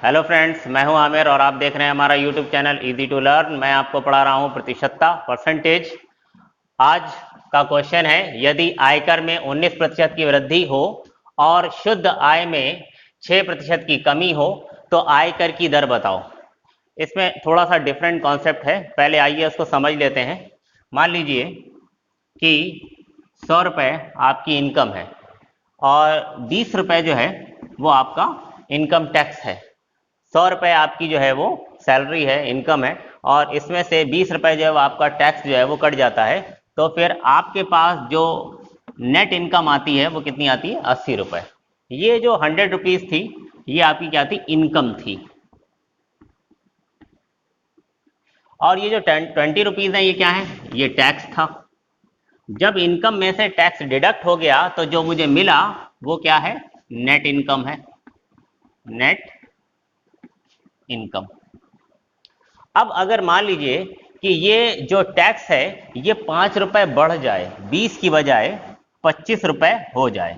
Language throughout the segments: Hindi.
हेलो फ्रेंड्स, मैं हूं आमिर और आप देख रहे हैं हमारा YouTube channel easy to learn. मैं आपको पढ़ा रहा हूं प्रतिशतता परसेंटेज। आज का क्वेश्चन है, यदि आयकर में 19% की वृद्धि हो और शुद्ध आय में 6% की कमी हो तो आयकर की दर बताओ। इसमें थोड़ा सा डिफरेंट कॉन्सेप्ट है, पहले आइए उसको समझ लेते हैं। मान लीजिए कि 100 रुपये आपकी इनकम है और 20 रुपये जो है वो आपका इनकम टैक्स है। 100 रुपये आपकी जो है वो सैलरी है, इनकम है, और इसमें से 20 रुपये जो है वो आपका टैक्स जो है वो कट जाता है। तो फिर आपके पास जो नेट इनकम आती है वो कितनी आती है? 80 रुपये। ये जो 100 रुपीज़ थी ये आपकी क्या थी? इनकम थी। और ये जो 20 रुपीज़ है ये क्या है? ये टैक्स था। जब इनकम में से टैक्स डिडक्ट हो गया तो जो मुझे मिला वो क्या है? नेट इनकम है, नेट इनकम। अब अगर मान लीजिए कि ये जो टैक्स है ये 5 रुपए बढ़ जाए, 20 की बजाय 25 रुपए हो जाए,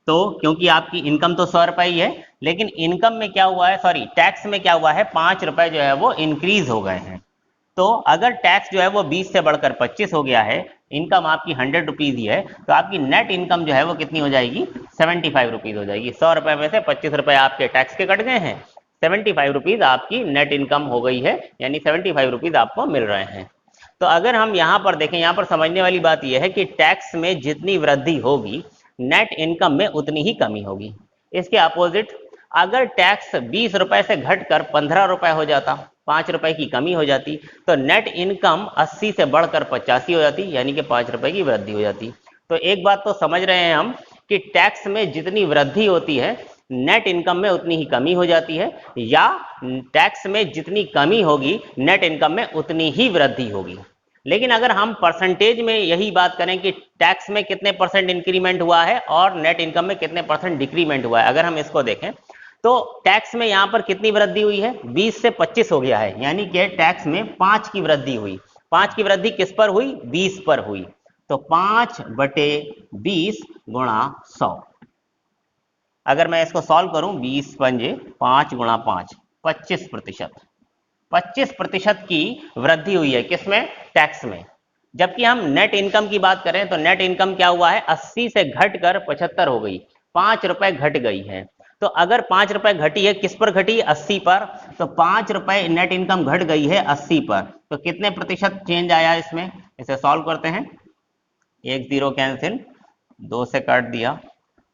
तो क्योंकि आपकी इनकम तो 100 रुपए ही है, लेकिन इनकम में क्या हुआ है, सॉरी टैक्स में क्या हुआ है, 5 रुपए जो है वो इंक्रीज हो गए हैं। तो अगर टैक्स जो है वो 20 से बढ़कर 25 हो गया है, इनकम आपकी 100 रुपीज़ ही है, तो आपकी नेट इनकम जो है वो कितनी हो जाएगी? 75 रुपीज़ हो जाएगी। 100 रुपए में से 25 रुपए आपके टैक्स के कट गए हैं, 75 रुपीज़ आपकी नेट इनकम हो गई है, यानी 75 रुपीज़ आपको मिल रहे हैं। तो अगर हम यहाँ पर देखें, यहाँ पर समझने वाली बात यह है कि टैक्स में जितनी वृद्धि होगी नेट इनकम में उतनी ही कमी होगी। इसके अपोजिट अगर टैक्स 20 रुपए से घटकर 15 रुपए हो जाता, 5 रुपए की कमी हो जाती, तो नेट इनकम 80 से बढ़कर 85 हो जाती, यानी कि 5 रुपए की वृद्धि हो जाती। तो एक बात तो समझ रहे हैं हम कि टैक्स में जितनी वृद्धि होती है नेट इनकम में उतनी ही कमी हो जाती है, या टैक्स में जितनी कमी होगी नेट इनकम में उतनी ही वृद्धि होगी। लेकिन अगर हम परसेंटेज में यही बात करें कि टैक्स में कितने परसेंट इंक्रीमेंट हुआ है और नेट इनकम में कितने परसेंट डिक्रीमेंट हुआ है, अगर हम इसको देखें तो टैक्स में यहां पर कितनी वृद्धि हुई है? 20 से 25 हो गया है, यानी कि टैक्स में 5 की वृद्धि हुई। 5 की वृद्धि किस पर हुई? 20 पर हुई। तो 5/20 गुणा 100। अगर मैं इसको सॉल्व करूं, 20 पंजे 5 गुणा 5, 25%। 25% की वृद्धि हुई है किसमें? टैक्स में। जबकि हम नेट इनकम की बात करें तो नेट इनकम क्या हुआ है? 80 से घटकर 75 हो गई, 5 रुपए घट गई है। तो अगर 5 रुपए घटी है, किस पर घटी? 80 पर। तो 5 रुपए नेट इनकम घट गई है 80 पर, तो कितने प्रतिशत चेंज आया इसमें? इसे सॉल्व करते हैं। 1 0 कैंसिल, 2 से काट दिया,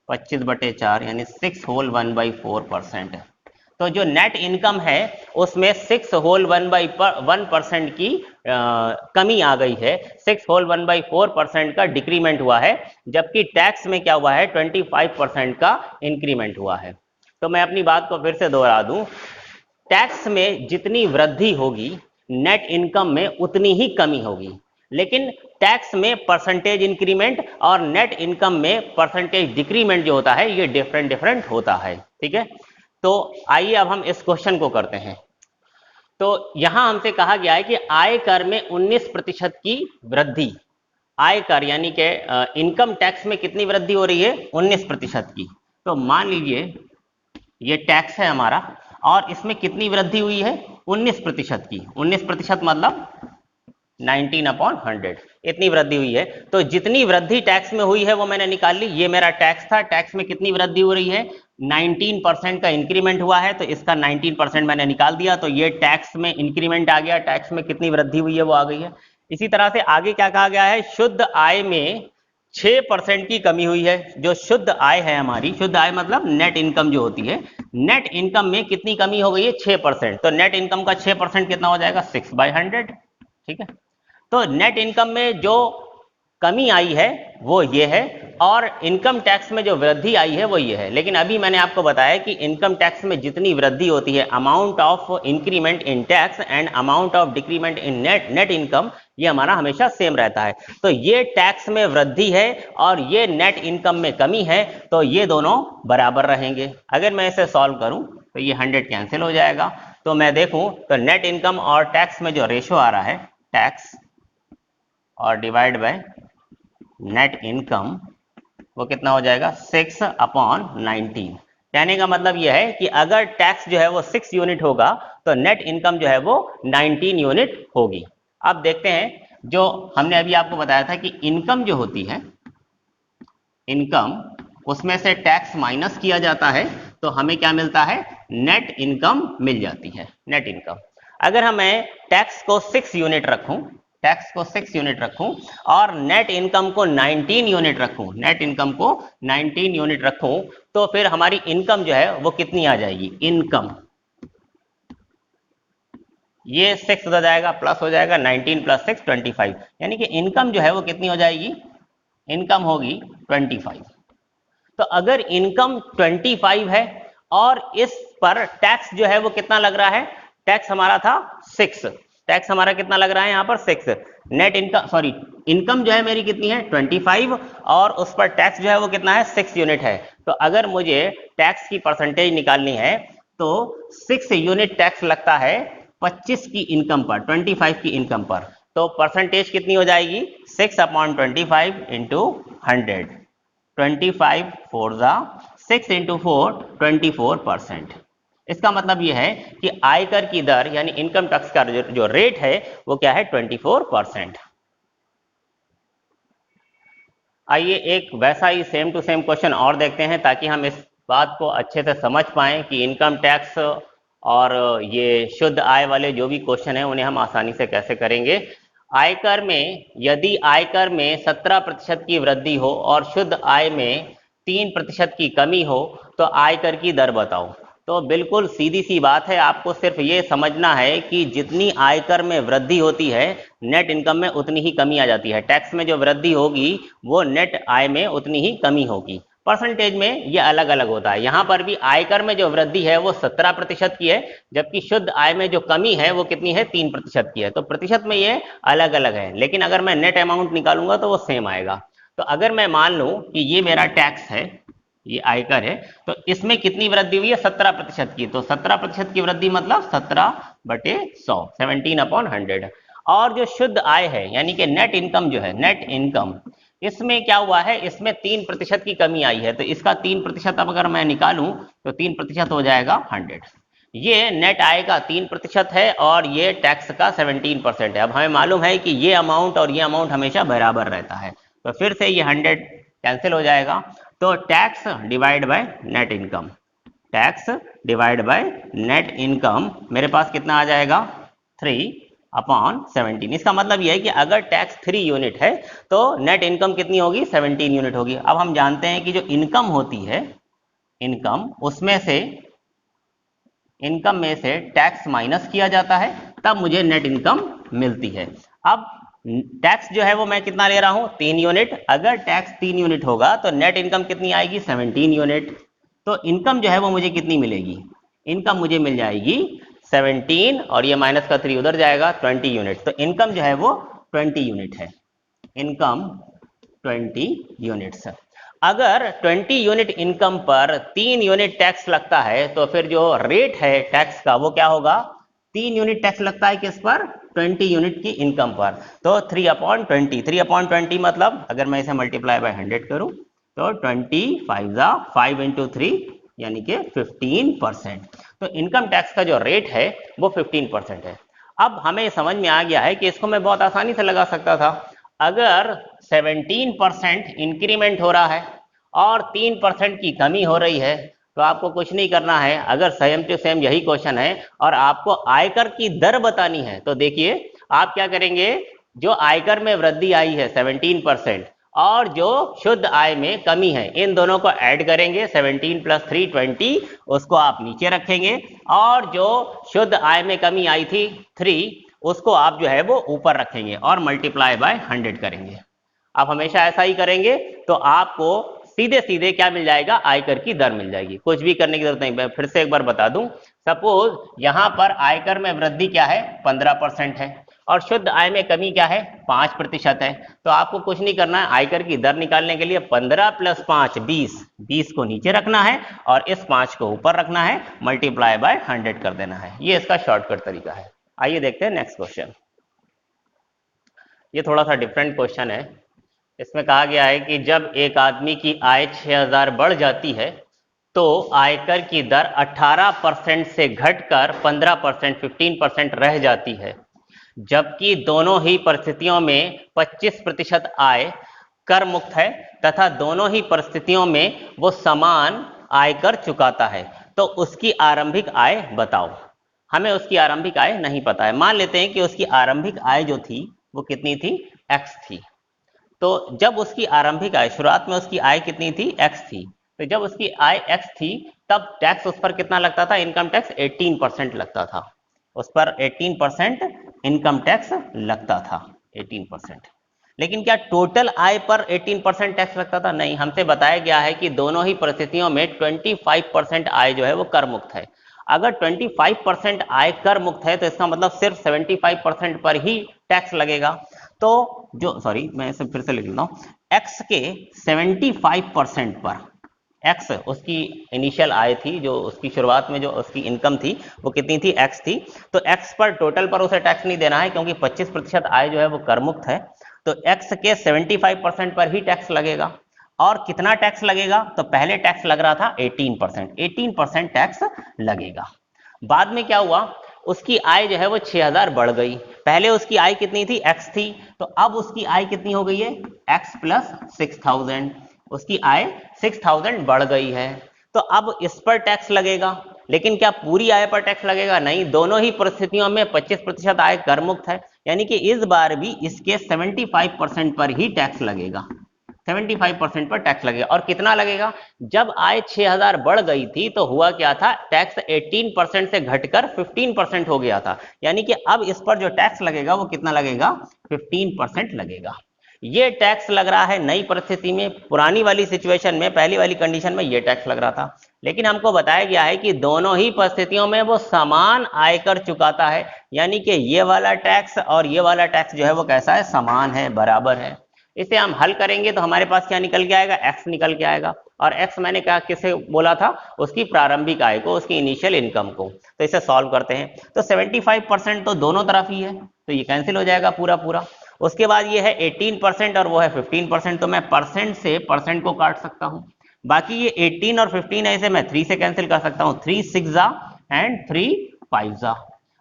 25/4 यानी 6 होल 1/4%। तो जो नेट इनकम है उसमें 6 होल 1/1% की कमी आ गई है, 6 होल 1/4% का डिक्रीमेंट हुआ है, जबकि टैक्स में क्या हुआ है? 25% का इंक्रीमेंट हुआ है। तो मैं अपनी बात को फिर से दोहरा दूं, टैक्स में जितनी वृद्धि होगी नेट इनकम में उतनी ही कमी होगी, लेकिन टैक्स में परसेंटेज इंक्रीमेंट और नेट इनकम में परसेंटेज डिक्रीमेंट जो होता है ये डिफरेंट डिफरेंट होता है। ठीक है, तो आइए अब हम इस क्वेश्चन को करते हैं। तो यहां हमसे कहा गया है कि आय कर में 19% की वृद्धि, आय कर यानी कि इनकम टैक्स में कितनी वृद्धि हो रही है? 19% की। तो मान लीजिए ये टैक्स है हमारा और इसमें कितनी वृद्धि हुई है? 19% की। 19% मतलब 19/100, इतनी वृद्धि हुई है। तो जितनी वृद्धि टैक्स में हुई है वो मैंने निकाल ली। ये मेरा टैक्स था, टैक्स में कितनी वृद्धि हो रही है? 19% का इंक्रीमेंट हुआ है, तो इसका 19% मैंने निकाल दिया, तो ये टैक्स में इंक्रीमेंट आ गया, टैक्स में कितनी वृद्धि हुई है वो आ गई है। इसी तरह से आगे क्या कहा गया है? शुद्ध आय में 6% की कमी हुई है। जो शुद्ध आय है हमारी, शुद्ध आय मतलब नेट इनकम जो होती है, नेट इनकम में कितनी कमी हो गई है? 6%। तो नेट इनकम का 6% कितना हो जाएगा? 6/100। ठीक है, तो नेट इनकम में जो कमी आई है वो ये है, और इनकम टैक्स में जो वृद्धि आई है वो ये है। लेकिन अभी मैंने आपको बताया कि इनकम टैक्स में जितनी वृद्धि होती है, amount of increment in tax and amount of decrement in net income, ये हमारा हमेशा सेम रहता है। तो ये टैक्स में वृद्धि है और ये नेट इनकम में कमी है, तो ये दोनों बराबर रहेंगे। अगर मैं इसे सॉल्व करूं तो ये 100 कैंसिल हो जाएगा। तो मैं देखूं तो नेट इनकम और टैक्स में जो रेशो आ रहा है, टैक्स और डिवाइड बाय नेट इनकम, वो कितना हो जाएगा? 6/19, कहने का मतलब यह है कि अगर टैक्स जो है वो 6 यूनिट होगा तो नेट इनकम जो है वो 19 यूनिट होगी। अब देखते हैं, जो हमने अभी आपको बताया था कि इनकम जो होती है, इनकम, उसमें से टैक्स माइनस किया जाता है तो हमें क्या मिलता है, नेट इनकम मिल जाती है, नेट इनकम। अगर मैं टैक्स को 6 यूनिट रखूं, टैक्स को 6 यूनिट रखूं और नेट इनकम को 19 यूनिट रखूं, नेट इनकम को 19 यूनिट रखूं, तो फिर हमारी इनकम जो है वो कितनी आ जाएगी, इनकम, ये 6 हो जाएगा, प्लस हो जाएगा 19 प्लस 6 25, यानी कि इनकम जो है वो कितनी हो जाएगी, इनकम होगी 25। तो अगर इनकम 25 है और इस पर टैक्स जो है वो कितना लग रहा है, टैक्स हमारा था 6, टैक्स हमारा कितना लग रहा है यहाँ पर 6, नेट इनकम, सॉरी, इनकम जो है मेरी कितनी है 25 और उस पर टैक्स जो है वो कितना है 6 यूनिट है। तो अगर मुझे टैक्स की परसेंटेज निकालनी है तो 6 यूनिट टैक्स लगता है 25 की इनकम पर, 25 की इनकम पर, तो परसेंटेज कितनी हो जाएगी, 6/25 इंटू 100, 25 4 जा 6 इंटू 4 24%। इसका मतलब यह है कि आयकर की दर यानी इनकम टैक्स का जो रेट है वो क्या है, 24%। आइए एक वैसा ही सेम टू सेम क्वेश्चन और देखते हैं ताकि हम इस बात को अच्छे से समझ पाएं कि इनकम टैक्स और ये शुद्ध आय वाले जो भी क्वेश्चन है उन्हें हम आसानी से कैसे करेंगे। आयकर में, यदि आयकर में 17% की वृद्धि हो और शुद्ध आय में 3% की कमी हो तो आयकर की दर बताओ। तो बिल्कुल सीधी सी बात है, आपको सिर्फ ये समझना है कि जितनी आयकर में वृद्धि होती है नेट इनकम में उतनी ही कमी आ जाती है, टैक्स में जो वृद्धि होगी वो नेट आय में उतनी ही कमी होगी। परसेंटेज में ये अलग अलग होता है, यहाँ पर भी आयकर में जो वृद्धि है वो 17% की है, जबकि शुद्ध आय में जो कमी है वो कितनी है, 3% की है। तो प्रतिशत में ये अलग अलग है, लेकिन अगर मैं नेट अमाउंट निकालूंगा तो वो सेम आएगा। तो अगर मैं मान लूं कि ये मेरा टैक्स है, ये आयकर है, तो इसमें कितनी वृद्धि हुई है, 17% की, तो 17% की वृद्धि मतलब 17/100, 17/100। और जो शुद्ध आय है यानी कि नेट इनकम जो है, नेट इनकम, इसमें क्या हुआ है, इसमें 3% की कमी आई है, तो इसका 3% अब अगर मैं निकालूं तो 3% हो जाएगा 100। ये नेट आय का 3% है और ये टैक्स का 17% है। अब हमें मालूम है कि ये अमाउंट और ये अमाउंट हमेशा बराबर रहता है, तो फिर से ये 100 कैंसिल हो जाएगा। तो tax divide by net income, tax divide by net income मेरे पास कितना आ जाएगा, 3/17। इसका मतलब यह है कि अगर टैक्स 3 यूनिट है तो नेट इनकम कितनी होगी, 17 यूनिट होगी। अब हम जानते हैं कि जो इनकम होती है, इनकम, उसमें से, इनकम में से टैक्स माइनस किया जाता है तब मुझे नेट इनकम मिलती है। अब टैक्स जो है वो मैं कितना ले रहा हूं, 3 यूनिट, अगर टैक्स 3 यूनिट होगा तो नेट इनकम कितनी आएगी, 17 यूनिट। तो इनकम जो है वो मुझे कितनी मिलेगी, इनकम मुझे मिल जाएगी 17 और ये माइनस का 3 उधर जाएगा, 20 यूनिट। तो इनकम जो है वो 20 यूनिट है, इनकम 20 यूनिट्स। अगर 20 यूनिट इनकम पर 3 यूनिट टैक्स लगता है तो फिर जो रेट है टैक्स का वो क्या होगा, 3 यूनिट टैक्स लगता है किस पर, 20 यूनिट की इनकम पर, तो 3/20, 3/20 मतलब अगर मैं इसे मल्टीप्लाई बाय 100 करूं तो 5 इंटू 3 यानी कि 15%। तो इनकम टैक्स का जो रेट है वो 15% है। अब हमें समझ में आ गया है कि इसको मैं बहुत आसानी से लगा सकता था। अगर 17% इंक्रीमेंट हो रहा है और 3% की कमी हो रही है तो आपको कुछ नहीं करना है। अगर सेम टू सेम यही क्वेश्चन है और आपको आयकर की दर बतानी है तो देखिए आप क्या करेंगे, जो आयकर में वृद्धि आई है 17% और जो शुद्ध आय में कमी है, इन दोनों को ऐड करेंगे, 17 + 3 20, उसको आप नीचे रखेंगे और जो शुद्ध आय में कमी आई थी 3, उसको आप जो है वो ऊपर रखेंगे और मल्टीप्लाई बाय 100 करेंगे। आप हमेशा ऐसा ही करेंगे तो आपको सीधे सीधे क्या मिल जाएगा, आयकर की दर मिल जाएगी, कुछ भी करने की जरूरत नहीं। मैं फिर से एक बार बता दूं, सपोज यहां पर आयकर में वृद्धि क्या है, 15% है और शुद्ध आय में कमी क्या है, 5% है। तो आपको कुछ नहीं करना है, आयकर की दर निकालने के लिए 15 + 5 20, 20 को नीचे रखना है और इस 5 को ऊपर रखना है, मल्टीप्लाई बाय 100 कर देना है। ये इसका शॉर्टकट तरीका है। आइए देखते हैं नेक्स्ट क्वेश्चन। ये थोड़ा सा डिफरेंट क्वेश्चन है। इसमें कहा गया है कि जब एक आदमी की आय 6000 बढ़ जाती है तो आयकर की दर 18% से घटकर 15%, 15% रह जाती है, जबकि दोनों ही परिस्थितियों में 25% आय कर मुक्त है तथा दोनों ही परिस्थितियों में वो समान आयकर चुकाता है। तो उसकी आरंभिक आय बताओ। हमें उसकी आरंभिक आय नहीं पता है। मान लेते हैं कि उसकी आरंभिक आय जो थी वो कितनी थी, x थी। तो जब उसकी आरंभिक आय, शुरुआत में उसकी आय कितनी थी, x थी। तो जब उसकी आय x थी तब टैक्स उस पर कितना लगता था, इनकम टैक्स 18% लगता था। उस पर 18% इनकम टैक्स लगता था, 18%। लेकिन क्या टोटल आय पर 18% टैक्स लगता था? नहीं, हमसे बताया गया है कि दोनों ही परिस्थितियों में 25% आय जो है वो कर मुक्त है। अगर 25% आय कर मुक्त है तो इसका मतलब सिर्फ 75% पर ही टैक्स लगेगा। तो जो, सॉरी मैं इसे फिर से लिख लेता हूं, एक्स के 75% पर, एक्स उसकी इनिशियल आय थी, जो उसकी शुरुआत में जो उसकी इनकम थी वो कितनी थी, एक्स थी। तो एक्स पर टोटल पर उसे टैक्स नहीं देना है क्योंकि 25% आय जो है वो कर मुक्त है। तो एक्स के 75% पर ही टैक्स लगेगा। और कितना टैक्स लगेगा? तो पहले टैक्स लग रहा था 18%, 18% टैक्स लगेगा। बाद में क्या हुआ, उसकी आय जो है वो 6000 बढ़ गई। पहले उसकी आय कितनी थी, x थी। तो अब उसकी आय कितनी हो गई है, x प्लस 6000। उसकी आय 6000 बढ़ गई है। तो अब इस पर टैक्स लगेगा। लेकिन क्या पूरी आय पर टैक्स लगेगा? नहीं, दोनों ही परिस्थितियों में 25% आय कर मुक्त है, यानी कि इस बार भी इसके 75% पर ही टैक्स लगेगा। 75% पर टैक्स लगेगा। और कितना लगेगा? जब आय 6000 बढ़ गई थी तो हुआ क्या था, टैक्स 18% से घटकर 15% हो गया था। यानी कि अब इस पर जो टैक्स लगेगा वो कितना लगेगा, 15% लगेगा। ये टैक्स लग रहा है नई परिस्थिति में। पुरानी वाली सिचुएशन में, पहली वाली कंडीशन में ये टैक्स लग रहा था। लेकिन हमको बताया गया है कि दोनों ही परिस्थितियों में वो समान आयकर चुकाता है, यानी कि ये वाला टैक्स और ये वाला टैक्स जो है वो कैसा है, समान है, बराबर है। इसे हम हल करेंगे तो हमारे पास क्या निकल के आएगा, x निकल के आएगा। और x मैंने क्या किसे बोला था, उसकी प्रारंभिक आय को, उसकी इनिशियल इनकम को। तो इसे सॉल्व करते हैं तो 75% तो दोनों तरफ ही है, तो ये कैंसिल हो जाएगा पूरा पूरा। उसके बाद ये है 18% और वो है 15%, तो मैं परसेंट से परसेंट को काट सकता हूँ। बाकी ये 18 और 15 है, इसे मैं 3 से कैंसिल कर सकता हूँ। 3 6 जा एंड 3 5 जा।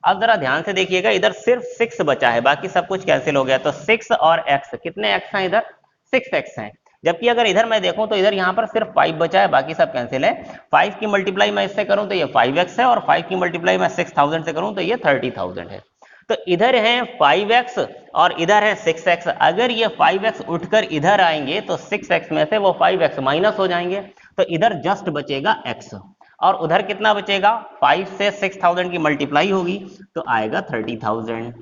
अब जरा ध्यान से देखिएगा, इधर सिर्फ 6 बचा है, बाकी सब कुछ कैंसिल हो गया। तो 6 और x, कितने x हैं इधर, 6x हैं। जबकि अगर इधर मैं देखूं तो इधर यहाँ पर सिर्फ 5 बचा है, बाकी सब कैंसिल है। 5 की मल्टीप्लाई मैं इससे करूं तो ये 5x है, और 5 की मल्टीप्लाई मैं 6000 से करूं तो ये 30000 है। तो इधर है 5x और इधर है 6x। अगर ये 5x उठकर इधर आएंगे तो 6x में से वो 5x माइनस हो जाएंगे, तो इधर जस्ट बचेगा x। और उधर कितना बचेगा, 5 से 6000 की मल्टीप्लाई होगी तो आएगा 30000।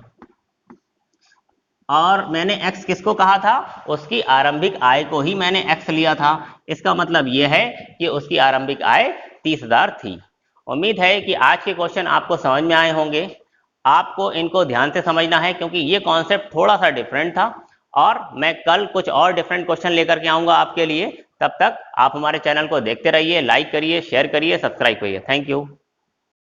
और मैंने x किसको कहा था, उसकी आरंभिक आय को ही मैंने x लिया था। इसका मतलब यह है कि उसकी आरंभिक आय 30000 थी। उम्मीद है कि आज के क्वेश्चन आपको समझ में आए होंगे। आपको इनको ध्यान से समझना है क्योंकि ये कॉन्सेप्ट थोड़ा सा डिफरेंट था, और मैं कल कुछ और डिफरेंट क्वेश्चन लेकर के आऊंगा आपके लिए। तब तक आप हमारे चैनल को देखते रहिए, लाइक करिए, शेयर करिए, सब्सक्राइब करिए। Thank you.